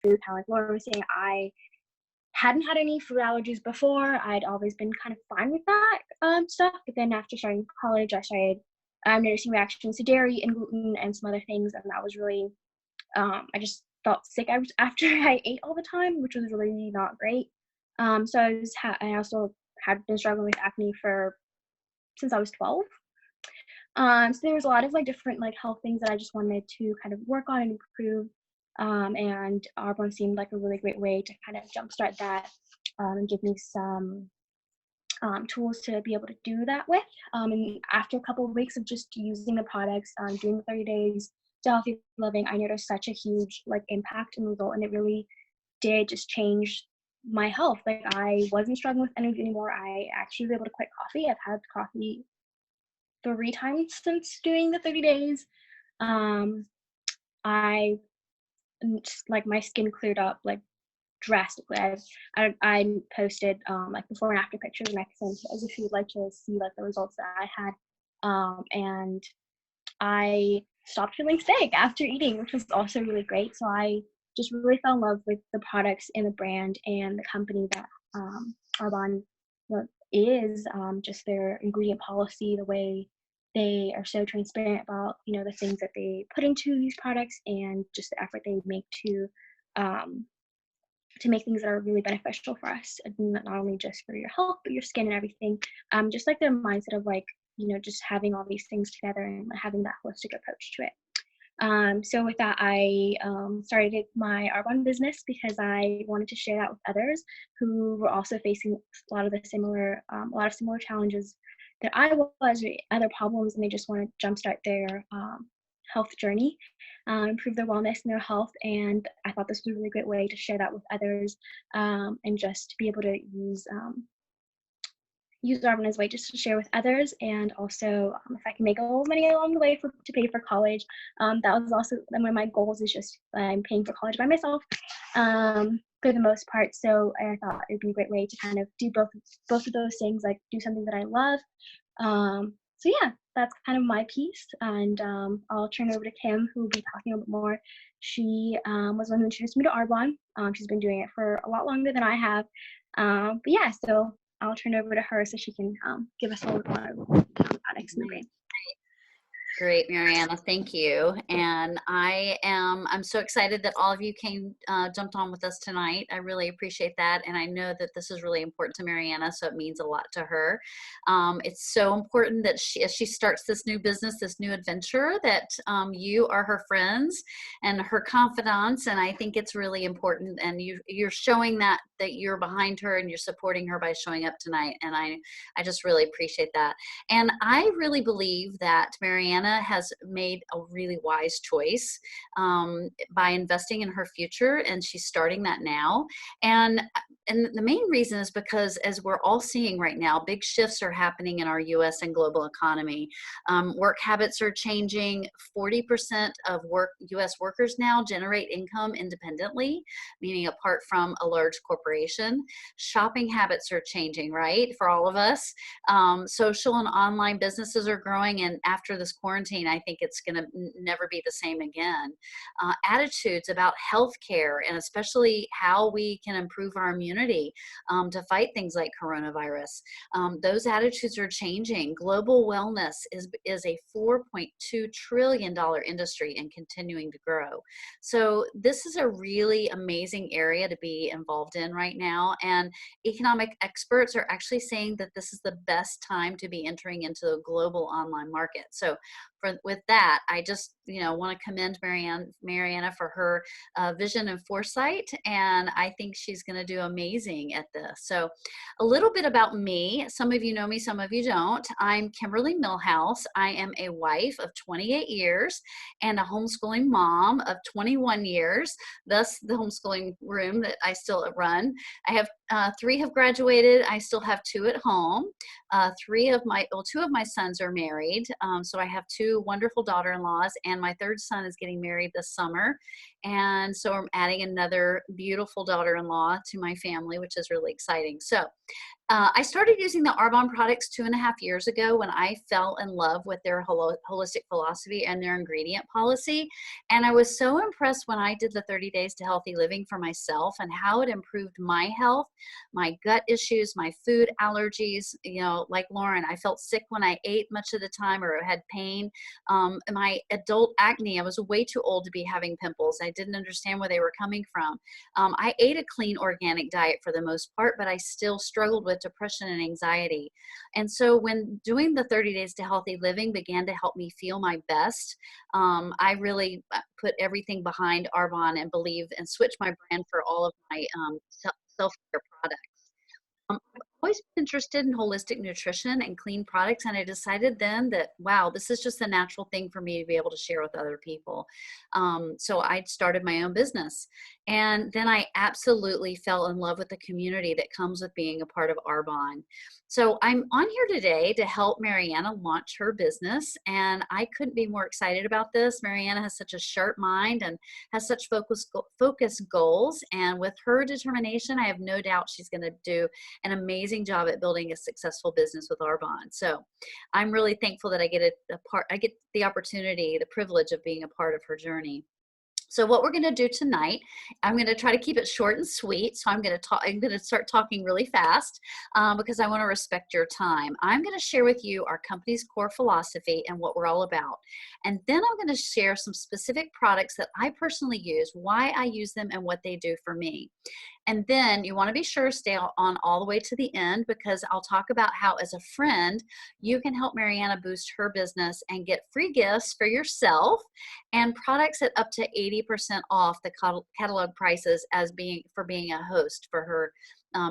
food, kind of like Laura was saying, I hadn't had any food allergies before. I'd always been kind of fine with that stuff. But then after starting college, I started noticing reactions to dairy and gluten and some other things. And that was really, I just felt sick after I ate all the time, which was really not great. So I also had been struggling with acne since I was 12. So there was a lot of like different like health things that I just wanted to kind of work on and improve. And Arbonne seemed like a really great way to kind of jumpstart that and give me some tools to be able to do that with. And after a couple of weeks of just using the products, doing the 30 days to healthy living, I noticed such a huge like impact and result, and it really did just change my health. Like I wasn't struggling with energy anymore. I actually was able to quit coffee. I've had coffee 3 times since doing the 30 days. I just, like my skin cleared up like drastically. I posted like before and after pictures, and I can send as if you'd like to see like the results that I had. And I stopped feeling sick after eating, which was also really great. So I just really fell in love with the products and the brand and the company that Arbonne is, just their ingredient policy, the way they are so transparent about, the things that they put into these products and just the effort they make to make things that are really beneficial for us, and not only just for your health, but your skin and everything. Just like their mindset of like, just having all these things together and having that holistic approach to it. So with that, I started my Arbonne business because I wanted to share that with others who were also facing a lot of similar challenges that I was, or other problems, and they just want to jumpstart their health journey, improve their wellness and their health. And I thought this was a really great way to share that with others, and just to be able to use Arbonne as a way just to share with others. And also, if I can make a little money along the way to pay for college, that was also one of my goals, is just I'm paying for college by myself for the most part. So I thought it'd be a great way to kind of do both of those things, like do something that I love. So yeah, that's kind of my piece, and I'll turn it over to Kim, who will be talking a little bit more. She was the one who introduced me to Arbonne. She's been doing it for a lot longer than I have. But yeah, so I'll turn it over to her so she can give us a little more products in the brand. Great, Mariana, thank you. And I'm so excited that all of you jumped on with us tonight. I really appreciate that. And I know that this is really important to Mariana, so it means a lot to her. It's so important that as she starts this new business, this new adventure, that you are her friends and her confidants. And I think it's really important. And you're showing that you're behind her and you're supporting her by showing up tonight. And I just really appreciate that. And I really believe that Mariana has made a really wise choice by investing in her future, and she's starting that now. And the main reason is because, as we're all seeing right now, big shifts are happening in our U.S. and global economy. Work habits are changing. 40% of U.S. workers now generate income independently, meaning apart from a large corporation. Shopping habits are changing, right, for all of us. Social and online businesses are growing, and after this quarantine, I think it's going to never be the same again. Attitudes about healthcare, and especially how we can improve our immunity to fight things like coronavirus. Those attitudes are changing. Global wellness is a $4.2 trillion industry and continuing to grow. So this is a really amazing area to be involved in right now. And economic experts are actually saying that this is the best time to be entering into the global online market. So with that, I just want to commend Mariana for her vision and foresight, and I think she's going to do amazing at this. So a little bit about me. Some of you know me, some of you don't. I'm Kimberly Millhouse. I am a wife of 28 years and a homeschooling mom of 21 years, thus the homeschooling room that I still run. I have 3 have graduated. I still have 2 at home. 2 of my sons are married. So I have 2 wonderful daughter-in-laws, and my 3rd son is getting married this summer. And so I'm adding another beautiful daughter-in-law to my family, which is really exciting. So I started using the Arbonne products 2.5 years ago when I fell in love with their holistic philosophy and their ingredient policy. And I was so impressed when I did the 30 days to healthy living for myself and how it improved my health, my gut issues, my food allergies. You know, like Lauren, I felt sick when I ate much of the time or had pain. My adult acne, I was way too old to be having pimples. I didn't understand where they were coming from. I ate a clean organic diet for the most part, but I still struggled with depression and anxiety. And so when doing the 30 days to healthy living began to help me feel my best, I really put everything behind Arbonne and believe and switched my brand for all of my self-care products. I've always been interested in holistic nutrition and clean products, and I decided then that, wow, this is just a natural thing for me to be able to share with other people. So I started my own business. And then I absolutely fell in love with the community that comes with being a part of Arbonne. So I'm on here today to help Mariana launch her business, and I couldn't be more excited about this. Mariana has such a sharp mind and has such focused goals, and with her determination, I have no doubt she's going to do an amazing job at building a successful business with Arbonne. So I'm really thankful that I get I get the opportunity, the privilege of being a part of her journey. So what we're going to do tonight, I'm going to try to keep it short and sweet. So I'm going to start talking really fast because I want to respect your time. I'm going to share with you our company's core philosophy and what we're all about. And then I'm going to share some specific products that I personally use, why I use them, and what they do for me. And then you want to be sure to stay on all the way to the end because I'll talk about how, as a friend, you can help Mariana boost her business and get free gifts for yourself and products at up to 80% off the catalog prices as being a host for her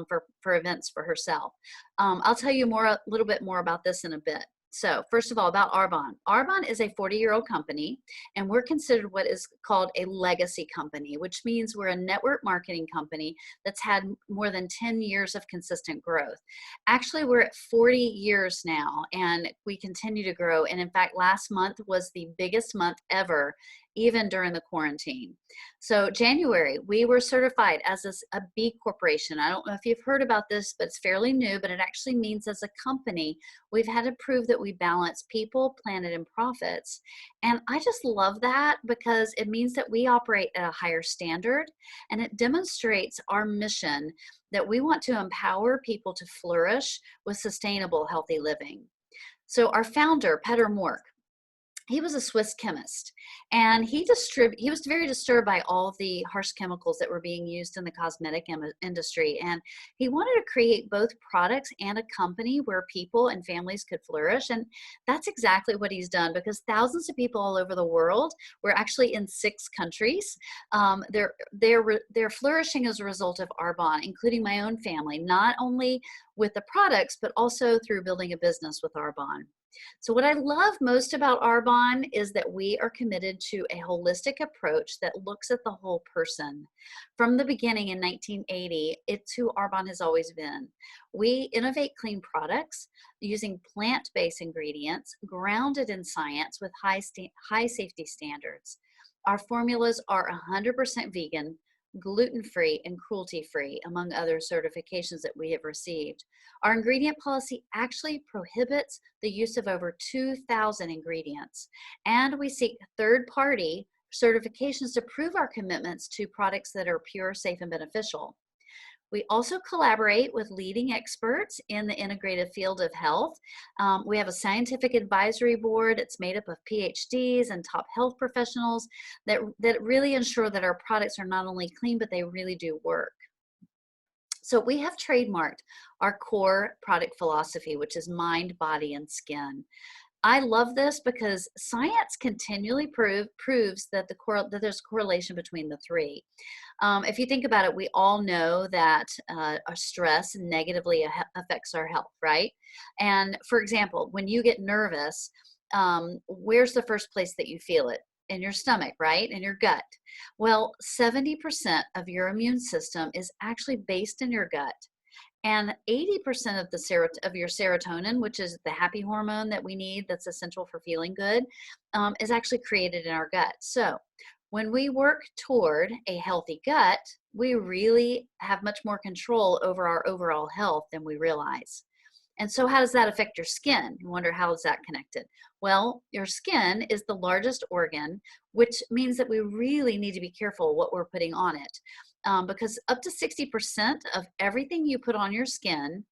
for events for herself. I'll tell you a little bit more about this in a bit. So first of all, about Arbonne. Arbonne is a 40-year-old company, and we're considered what is called a legacy company, which means we're a network marketing company that's had more than 10 years of consistent growth. Actually, we're at 40 years now, and we continue to grow. And in fact, last month was the biggest month ever, even during the quarantine. So January, we were certified as a B corporation. I don't know if you've heard about this, but it's fairly new, but it actually means as a company, we've had to prove that we balance people, planet, and profits. And I just love that because it means that we operate at a higher standard, and it demonstrates our mission that we want to empower people to flourish with sustainable, healthy living. So our founder, Peter Mork, he was a Swiss chemist, and he was very disturbed by all the harsh chemicals that were being used in the cosmetic industry. And he wanted to create both products and a company where people and families could flourish. And that's exactly what he's done, because thousands of people all over the world, we're actually in 6 countries, they're flourishing as a result of Arbonne, including my own family, not only with the products, but also through building a business with Arbonne. So what I love most about Arbonne is that we are committed to a holistic approach that looks at the whole person. From the beginning in 1980, it's who Arbonne has always been. We innovate clean products using plant-based ingredients grounded in science with high safety standards. Our formulas are 100% vegan, gluten-free, and cruelty-free, among other certifications that we have received. Our ingredient policy actually prohibits the use of over 2,000 ingredients, and we seek third-party certifications to prove our commitments to products that are pure, safe, and beneficial. We also collaborate with leading experts in the integrative field of health. We have a scientific advisory board. It's made up of PhDs and top health professionals that really ensure that our products are not only clean, but they really do work. So we have trademarked our core product philosophy, which is mind, body, and skin. I love this because science continually proves that that there's correlation between the 3. If you think about it, we all know that our stress negatively affects our health, right? And for example, when you get nervous, where's the first place that you feel it? In your stomach, right? In your gut. Well, 70% of your immune system is actually based in your gut. And 80% of your serotonin, which is the happy hormone that we need, that's essential for feeling good, is actually created in our gut. So When we work toward a healthy gut, we really have much more control over our overall health than we realize. And so how does that affect your skin? You wonder, how is that connected? Well, your skin is the largest organ, which means that we really need to be careful what we're putting on it. Because up to 60% of everything you put on your skin,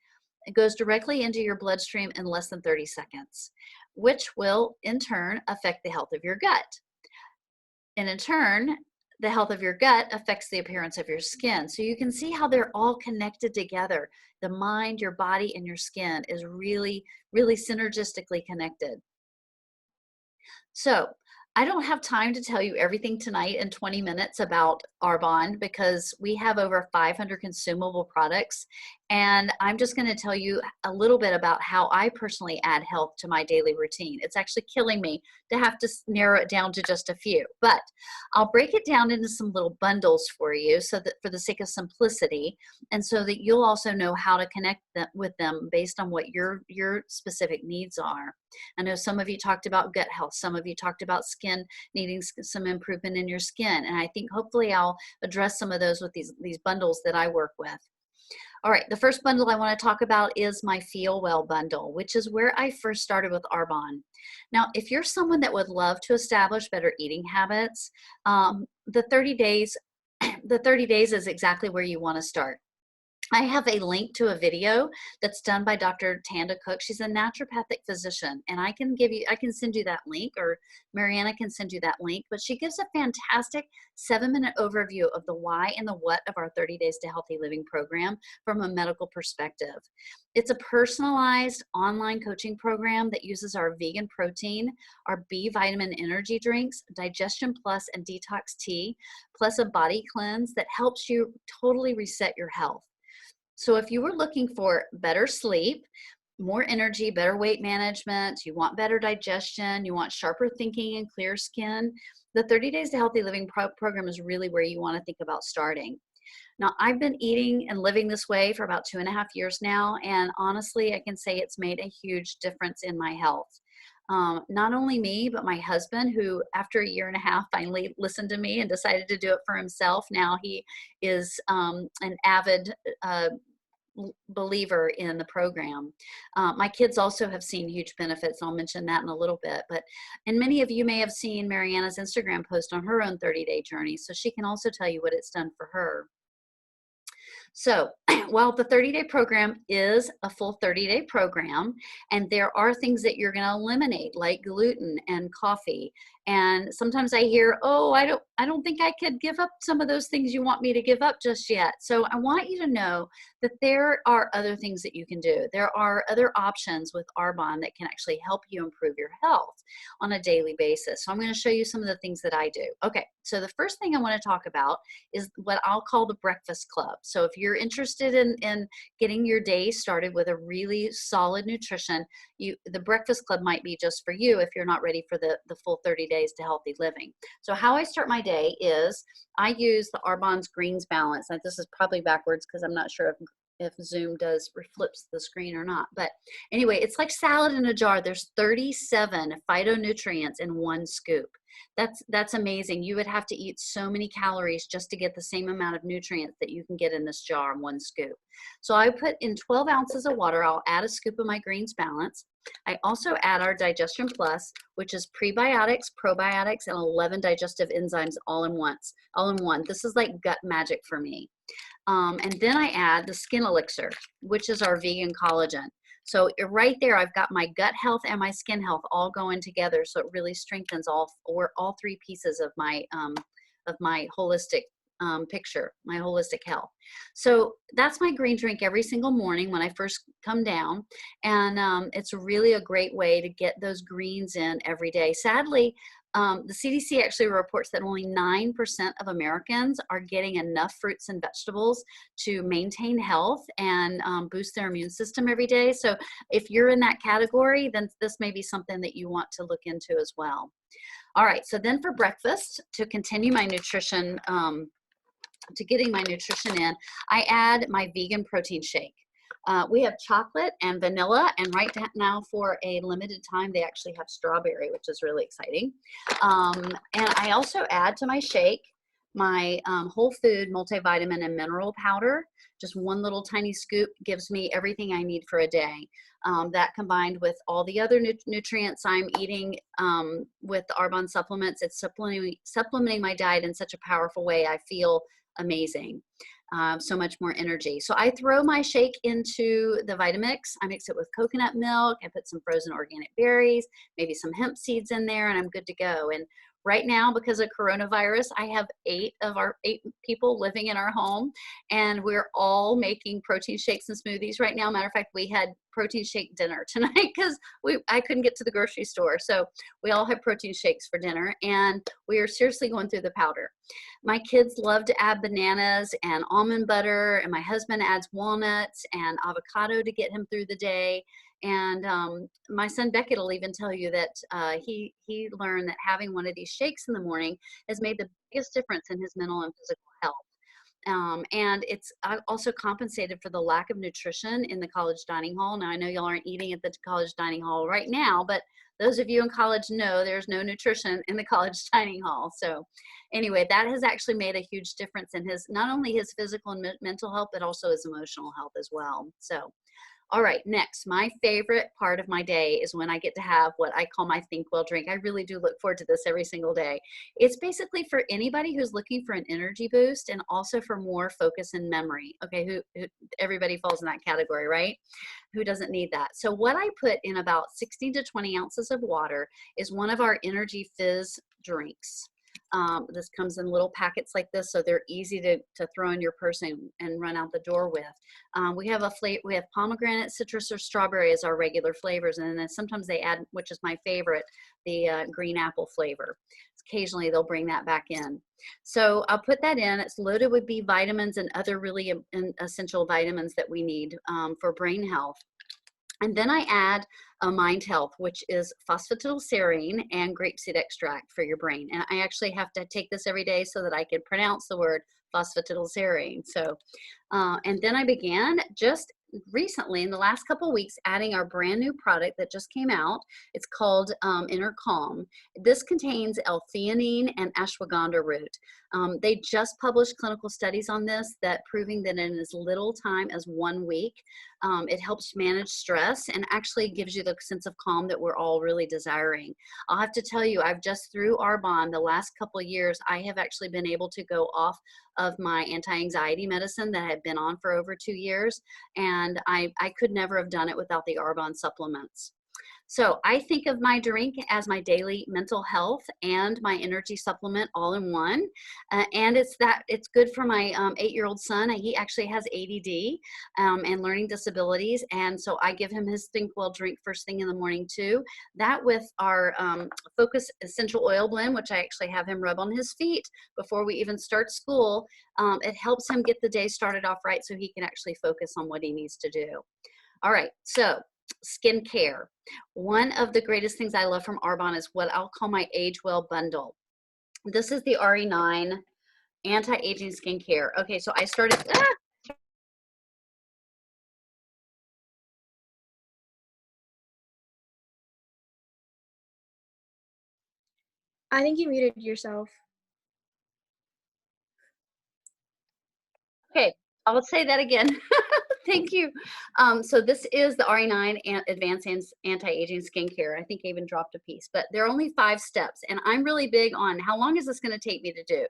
it goes directly into your bloodstream in less than 30 seconds, which will in turn affect the health of your gut. And in turn, the health of your gut affects the appearance of your skin. So you can see how they're all connected together. The mind, your body, and your skin is really, really synergistically connected. So I don't have time to tell you everything tonight in 20 minutes about Arbonne, because we have over 500 consumable products. And I'm just going to tell you a little bit about how I personally add health to my daily routine. It's actually killing me to have to narrow it down to just a few, but I'll break it down into some little bundles for you, so that for the sake of simplicity, and so that you'll also know how to connect with them based on what your specific needs are. I know some of you talked about gut health. Some of you talked about skin, needing some improvement in your skin. And I think hopefully I'll address some of those with these bundles that I work with. All right, the first bundle I want to talk about is my Feel Well bundle, which is where I first started with Arbonne. Now, if you're someone that would love to establish better eating habits, the 30 days, the 30 days is exactly where you want to start. I have a link to a video that's done by Dr. Tanda Cook. She's a naturopathic physician, and I can send you that link, or Mariana can send you that link, but she gives a fantastic 7-minute overview of the why and the what of our 30 Days to Healthy Living program from a medical perspective. It's a personalized online coaching program that uses our vegan protein, our B vitamin energy drinks, Digestion Plus and Detox Tea, plus a body cleanse that helps you totally reset your health. So if you were looking for better sleep, more energy, better weight management, you want better digestion, you want sharper thinking and clear skin, the 30 Days to Healthy Living program is really where you want to think about starting. Now, I've been eating and living this way for about 2.5 years now, and honestly, I can say it's made a huge difference in my health. Not only me, but my husband, who after 1.5 years finally listened to me and decided to do it for himself. Now he is an avid believer in the program. My kids also have seen huge benefits. I'll mention that in a little bit. And many of you may have seen Mariana's Instagram post on her own 30-day journey, so she can also tell you what it's done for her. So while the 30-day program is a full 30-day program, and there are things that you're going to eliminate, like gluten and coffee. And sometimes I hear, oh, I don't think I could give up some of those things you want me to give up just yet. So I want you to know that there are other things that you can do. There are other options with Arbonne that can actually help you improve your health on a daily basis. So I'm going to show you some of the things that I do. Okay, so the first thing I want to talk about is what I'll call the breakfast club. So if you're interested in getting your day started with a really solid nutrition, the breakfast club might be just for you if you're not ready for the full 30 days to healthy living. So how I start my day is I use the Arbonne's Greens Balance. And this is probably backwards because I'm not sure if Zoom flips the screen or not. But anyway, it's like salad in a jar. There's 37 phytonutrients in one scoop. That's amazing. You would have to eat so many calories just to get the same amount of nutrients that you can get in this jar in one scoop. So I put in 12 ounces of water. I'll add a scoop of my Greens Balance. I also add our Digestion Plus, which is prebiotics, probiotics, and 11 digestive enzymes all in one. This is like gut magic for me. And then I add the Skin Elixir, which is our vegan collagen. So right there, I've got my gut health and my skin health all going together. So it really strengthens all three pieces of my holistic picture, my holistic health. So that's my green drink every single morning when I first come down. And it's really a great way to get those greens in every day. Sadly, the CDC actually reports that only 9% of Americans are getting enough fruits and vegetables to maintain health and boost their immune system every day. So if you're in that category, then this may be something that you want to look into as well. All right, so then for breakfast, to continue my nutrition, getting my nutrition in, I add my vegan protein shake. We have chocolate and vanilla, and right now for a limited time, they actually have strawberry, which is really exciting. And I also add to my shake my whole food multivitamin and mineral powder. Just one little tiny scoop gives me everything I need for a day. That combined with all the other nutrients I'm eating with the Arbonne supplements, it's supplementing my diet in such a powerful way. I feel amazing. So much more energy. So I throw my shake into the Vitamix. I mix it with coconut milk. I put some frozen organic berries, maybe some hemp seeds in there, and I'm good to go. And right now, because of coronavirus, I have 8 people living in our home, and we're all making protein shakes and smoothies right now. Matter of fact, we had protein shake dinner tonight because I couldn't get to the grocery store. So we all have protein shakes for dinner, and we are seriously going through the powder. My kids love to add bananas and almond butter, and my husband adds walnuts and avocado to get him through the day. And my son Beckett will even tell you that he learned that having one of these shakes in the morning has made the biggest difference in his mental and physical health. And it's also compensated for the lack of nutrition in the college dining hall. Now, I know y'all aren't eating at the college dining hall right now, but those of you in college know there's no nutrition in the college dining hall. So anyway, that has actually made a huge difference in not only his physical and mental health, but also his emotional health as well. So, all right, next, my favorite part of my day is when I get to have what I call my Think Well drink. I really do look forward to this every single day. It's basically for anybody who's looking for an energy boost and also for more focus and memory. Okay, everybody falls in that category, right? Who doesn't need that? So what I put in about 16 to 20 ounces of water is one of our energy fizz drinks. This comes in little packets like this, so they're easy to throw in your purse and run out the door with. We have pomegranate, citrus, or strawberry as our regular flavors, and then sometimes they add, which is my favorite, the green apple flavor. Occasionally they'll bring that back in. So I'll put that in. It's loaded with B vitamins and other really essential vitamins that we need for brain health. And then I add a Mind Health, which is phosphatidylserine and grapeseed extract for your brain. And I actually have to take this every day so that I can pronounce the word phosphatidylserine. So, and then I began just recently in the last couple of weeks adding our brand new product that just came out. It's called Inner Calm. This contains L-theanine and ashwagandha root. They just published clinical studies on this that proving that in as little time as 1 week, it helps manage stress and actually gives you the sense of calm that we're all really desiring. I'll have to tell you, I've just through Arbonne the last couple of years, I have actually been able to go off of my anti-anxiety medicine that I had been on for over 2 years. And I could never have done it without the Arbonne supplements. So I think of my drink as my daily mental health and my energy supplement all in one. And it's good for my 8-year-old son. He actually has ADD and learning disabilities. And so I give him his Think Well drink first thing in the morning too. That with our Focus Essential Oil Blend, which I actually have him rub on his feet before we even start school. It helps him get the day started off right so he can actually focus on what he needs to do. All right, so skincare. One of the greatest things I love from Arbonne is what I'll call my Age Well bundle. This is the RE9 anti-aging skincare. Okay, so I started. I think you muted yourself. Okay, I'll say that again. Thank you. So this is the RE9 Advanced Anti-Aging Skincare. I think I even dropped a piece, but there are only 5 steps, and I'm really big on how long is this going to take me to do.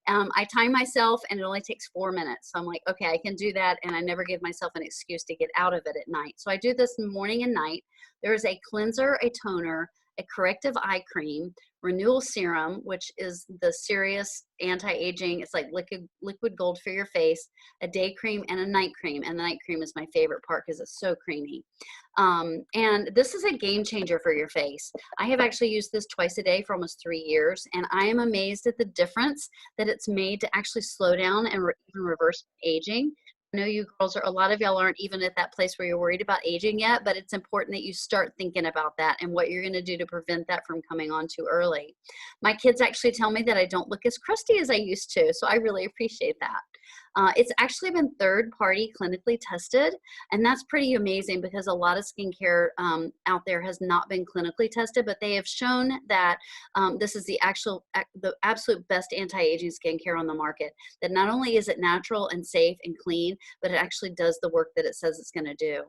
I time myself, and it only takes 4 minutes. So I'm like, okay, I can do that, and I never give myself an excuse to get out of it at night. So I do this morning and night. There is a cleanser, a toner, a corrective eye cream, renewal serum, which is the serious anti-aging. It's like liquid gold for your face, a day cream and a night cream. And the night cream is my favorite part because it's so creamy. And this is a game changer for your face. I have actually used this twice a day for almost 3 years, and I am amazed at the difference that it's made to actually slow down and even reverse aging. I know you girls a lot of y'all aren't even at that place where you're worried about aging yet, but it's important that you start thinking about that and what you're going to do to prevent that from coming on too early. My kids actually tell me that I don't look as crusty as I used to, so I really appreciate that. It's actually been third-party clinically tested, and that's pretty amazing because a lot of skincare out there has not been clinically tested, but they have shown that this is the absolute best anti-aging skincare on the market. That not only is it natural and safe and clean, but it actually does the work that it says it's going to do.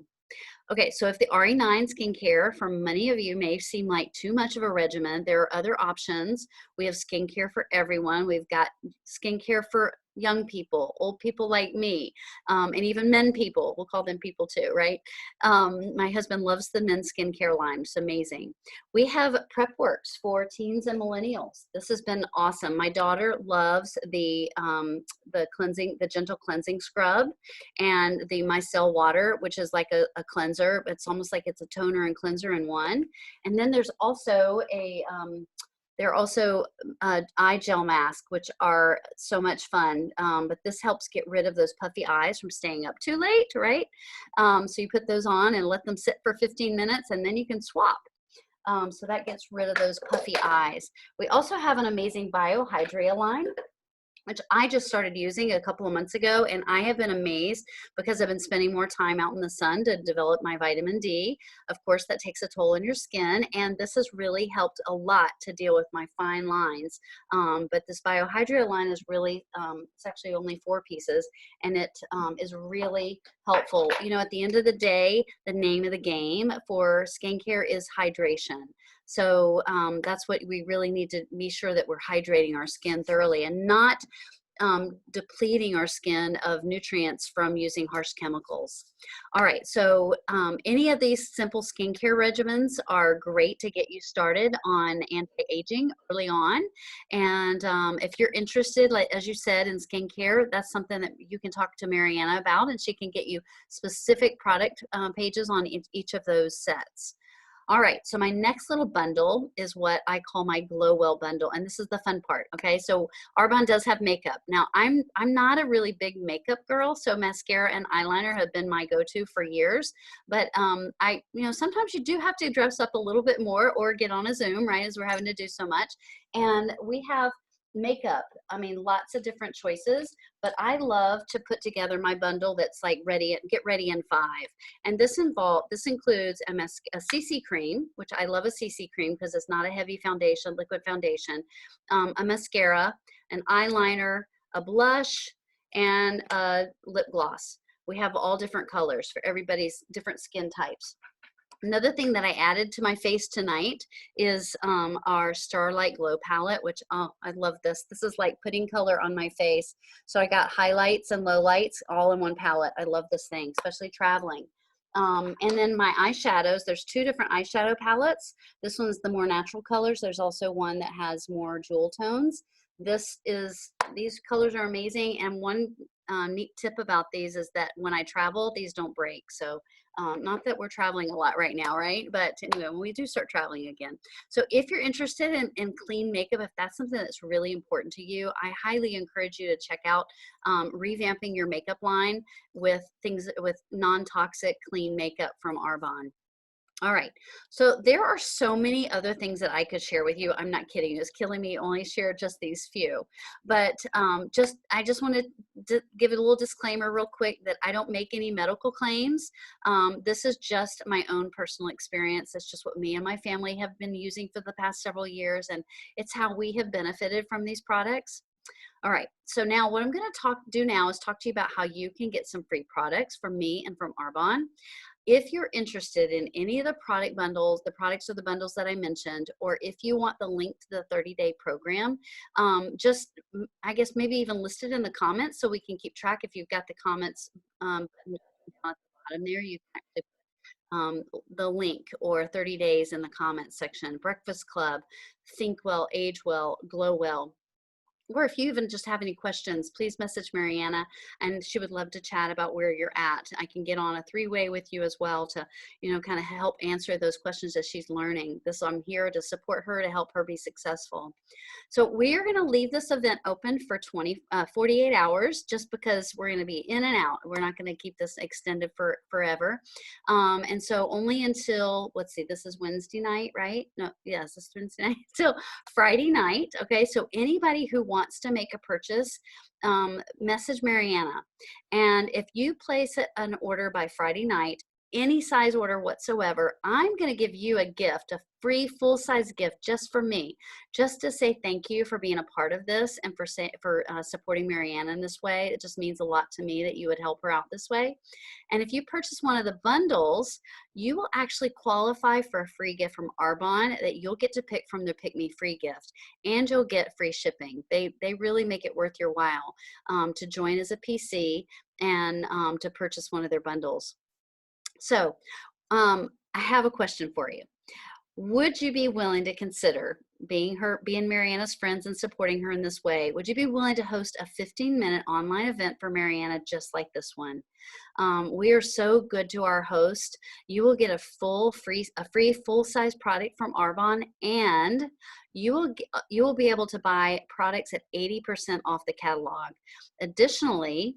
Okay, so if the RE9 skincare for many of you may seem like too much of a regimen, there are other options. We have skincare for everyone. We've got skincare for young people, old people like me, and even men people. We'll call them people too, right? My husband loves the men's skincare line. It's amazing. We have PrepWorks for teens and millennials. This has been awesome. My daughter loves the gentle cleansing scrub and the micelle water, which is like a cleanser. It's almost like it's a toner and cleanser in one. And then there's also eye gel masks, which are so much fun. But this helps get rid of those puffy eyes from staying up too late, right? So you put those on and let them sit for 15 minutes, and then you can swap. So that gets rid of those puffy eyes. We also have an amazing Biohydria line, which I just started using a couple of months ago, and I have been amazed because I've been spending more time out in the sun to develop my vitamin D. Of course, that takes a toll on your skin, and this has really helped a lot to deal with my fine lines. But this Biohydria line is really, it's actually only 4 pieces, and it is really helpful. You know, at the end of the day, the name of the game for skincare is hydration. So that's what we really need to be sure that we're hydrating our skin thoroughly and not depleting our skin of nutrients from using harsh chemicals. All right, so any of these simple skincare regimens are great to get you started on anti-aging early on. And if you're interested, like as you said, in skincare, that's something that you can talk to Mariana about, and she can get you specific product pages on each of those sets. All right, so my next little bundle is what I call my Glow Well bundle, and this is the fun part, okay? So Arbonne does have makeup. Now, I'm not a really big makeup girl, so mascara and eyeliner have been my go-to for years, but sometimes you do have to dress up a little bit more or get on a Zoom, right, as we're having to do so much, and we have makeup. I mean, lots of different choices, but I love to put together my bundle that's like get ready in 5. And this includes a CC cream, which I love a CC cream because it's not a heavy foundation, liquid foundation, a mascara, an eyeliner, a blush, and a lip gloss. We have all different colors for everybody's different skin types. Another thing that I added to my face tonight is our Starlight Glow palette, which, oh, I love this. This is like putting color on my face. So I got highlights and lowlights all in one palette. I love this thing, especially traveling. And then my eyeshadows, there's 2 different eyeshadow palettes. This one's the more natural colors. There's also one that has more jewel tones. These colors are amazing. And one neat tip about these is that when I travel, these don't break. So not that we're traveling a lot right now, right? But anyway, when we do start traveling again. So if you're interested in clean makeup, if that's something that's really important to you, I highly encourage you to check out revamping your makeup line with non-toxic clean makeup from Arbonne. All right, so there are so many other things that I could share with you. I'm not kidding, it's killing me only share just these few. But I just wanted to give it a little disclaimer real quick that I don't make any medical claims. This is just my own personal experience. It's just what me and my family have been using for the past several years, and it's how we have benefited from these products. All right, so now what I'm going to do now is talk to you about how you can get some free products from me and from Arbonne. If you're interested in any of the product bundles, the products or the bundles that I mentioned, or if you want the link to the 30-day program, I guess maybe even list it in the comments so we can keep track. If you've got the comments at the bottom there, you can actually the link or 30 days in the comments section. Breakfast Club, Think Well, Age Well, Glow Well. Or if you even just have any questions, please message Mariana, and she would love to chat about where you're at. I can get on a 3-way with you as well to, kind of help answer those questions as she's learning. I'm here to support her, to help her be successful. So we are going to leave this event open for 48 hours just because we're going to be in and out. We're not going to keep this extended for forever. And so only until, let's see, this is Wednesday night, right? No, yes, this is Wednesday night. Till Friday night. Okay, so anybody who wants to make a purchase, message Mariana. And if you place an order by Friday night, any size order whatsoever, I'm going to give you a gift, a free full-size gift just for me, just to say thank you for being a part of this and for supporting Mariana in this way. It just means a lot to me that you would help her out this way. And if you purchase one of the bundles, you will actually qualify for a free gift from Arbonne that you'll get to pick from their Pick Me Free gift, and you'll get free shipping. They really make it worth your while to join as a PC and to purchase one of their bundles. So I have a question for you. Would you be willing to consider being Mariana's friends and supporting her in this way? Would you be willing to host a 15-minute online event for Mariana just like this one? We are so good to our host. You will get a free full-size product from Arbonne, and you will be able to buy products at 80% off the catalog. Additionally,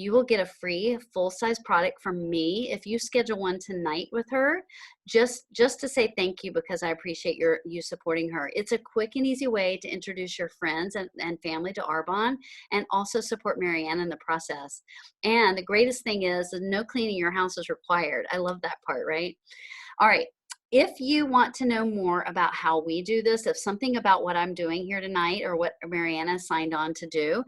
you will get a free full-size product from me if you schedule one tonight with her, just to say thank you because I appreciate you supporting her. It's a quick and easy way to introduce your friends and family to Arbonne and also support Mariana in the process. And the greatest thing is that no cleaning your house is required. I love that part, right? All right. If you want to know more about how we do this, if something about what I'm doing here tonight or what Mariana signed on to do,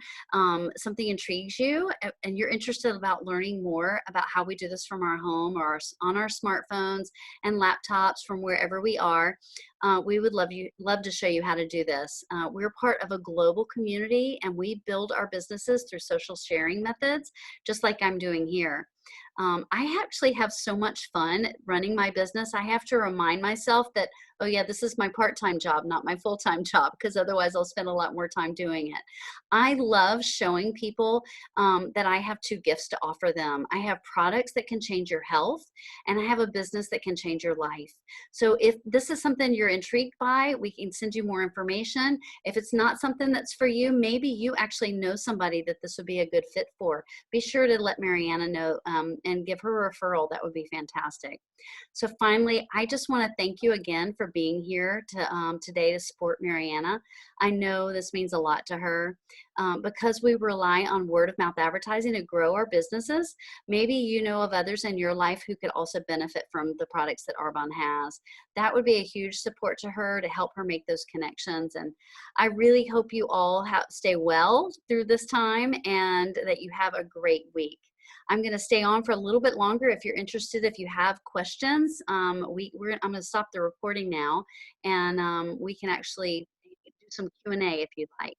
something intrigues you and you're interested about learning more about how we do this from our home or on our smartphones and laptops from wherever we are, we would love to show you how to do this. We're part of a global community and we build our businesses through social sharing methods, just like I'm doing here. I actually have so much fun running my business. I have to remind myself that, oh yeah, this is my part-time job, not my full-time job, because otherwise I'll spend a lot more time doing it. I love showing people that I have two gifts to offer them. I have products that can change your health, and I have a business that can change your life. So if this is something you're intrigued by, we can send you more information. If it's not something that's for you, maybe you actually know somebody that this would be a good fit for. Be sure to let Mariana know and give her a referral. That would be fantastic. So finally, I just want to thank you again for being here today to support Mariana. I know this means a lot to her because we rely on word of mouth advertising to grow our businesses. Maybe you know of others in your life who could also benefit from the products that Arbonne has. That would be a huge support to her to help her make those connections. And I really hope you all stay well through this time and that you have a great week. I'm going to stay on for a little bit longer if you're interested. If you have questions, I'm going to stop the recording now, and we can actually do some Q&A if you'd like.